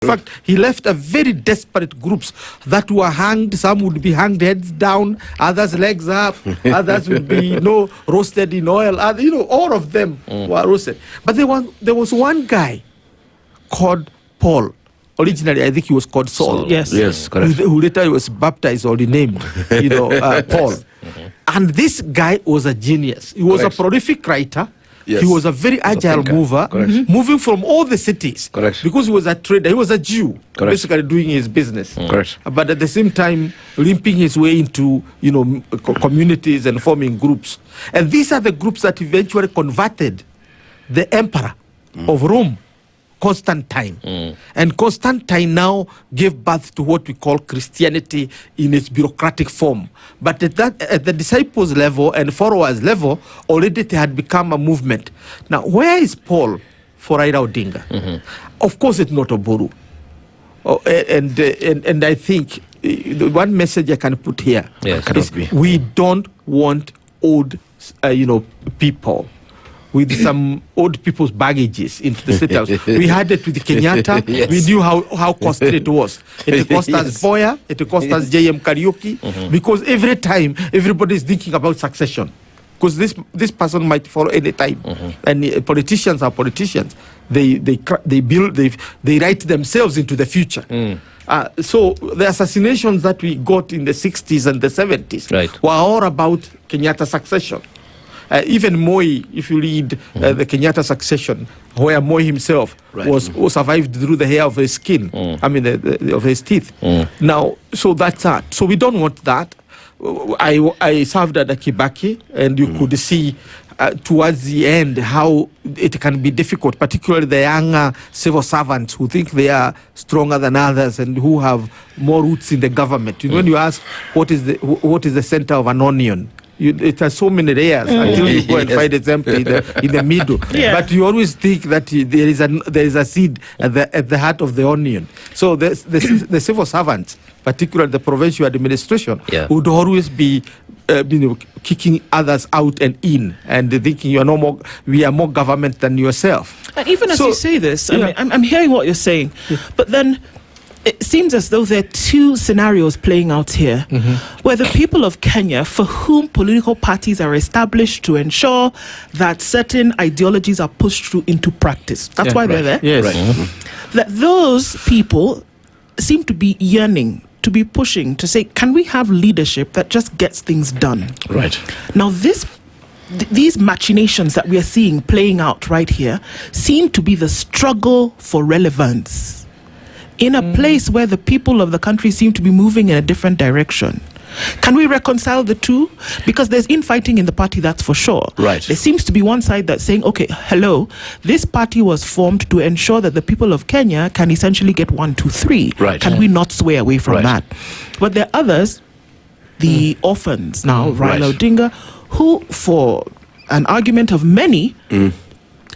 fact, he left a very desperate groups that were hanged. Some would be hanged heads down, others legs up, others would be roasted in oil. All of them were roasted. But there was one guy called Paul. Originally, I think he was called Saul. Yes, correct. Who later was baptized or renamed, Paul. And this guy was a genius. He was a prolific writer. Yes. He was a very agile mover, moving from all the cities. Correct. Because he was a trader. He was a Jew, basically doing his business. Correct. But at the same time, limping his way into, communities and forming groups. And these are the groups that eventually converted the emperor of Rome, Constantine. And Constantine now gave birth to what we call Christianity in its bureaucratic form. But at the disciples level and followers level, already it had become a movement. Now, where is Paul for Raila Odinga? Of course, it's not Oburu. And I think the one message I can put here is we don't want old, people with some old people's baggages into the state house. We had it with the Kenyatta. We knew how costly it was. It cost us Boya, it cost us JM Karaoke, because every time everybody is thinking about succession. Because this person might follow any time. And politicians are politicians. They build, they write themselves into the future. So the assassinations that we got in the 60s and the 70s were all about Kenyatta succession. Even Moi, if you read the Kenyatta succession, where Moi himself was survived through the hair of his skin, of his teeth. Now, so that's that. So we don't want that. I served at Kibaki, and you could see towards the end how it can be difficult, particularly the younger civil servants who think they are stronger than others and who have more roots in the government. When you ask what is the center of an onion, it has so many layers until you go and find example in the middle. But you always think that there is a seed at the heart of the onion. So the civil servants, particularly the provincial administration, would always be kicking others out and in, and thinking we are more government than yourself. And even as you say this, I'm hearing what you're saying, but then it seems as though there are two scenarios playing out here, where the people of Kenya, for whom political parties are established to ensure that certain ideologies are pushed through into practice. That's why they're there. Yes. That those people seem to be yearning, to be pushing, to say, can we have leadership that just gets things done? Right. Now, these machinations that we are seeing playing out right here seem to be the struggle for relevance in a place where the people of the country seem to be moving in a different direction. Can we reconcile the two? Because there's infighting in the party, that's for sure. Right. There seems to be one side that's saying, okay, hello, this party was formed to ensure that the people of Kenya can essentially get 1, 2, 3. Right. Can we not sway away from that? But there are others, the orphans now, Raila Odinga, who, for an argument of many,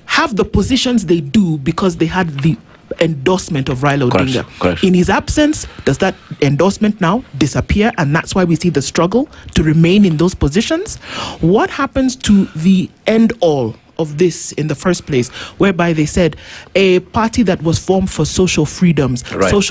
have the positions they do because they had the endorsement of Raila Odinga. Correct. In his absence, does that endorsement now disappear? And that's why we see the struggle to remain in those positions. What happens to the end all of this in the first place, whereby they said a party that was formed for social freedoms, social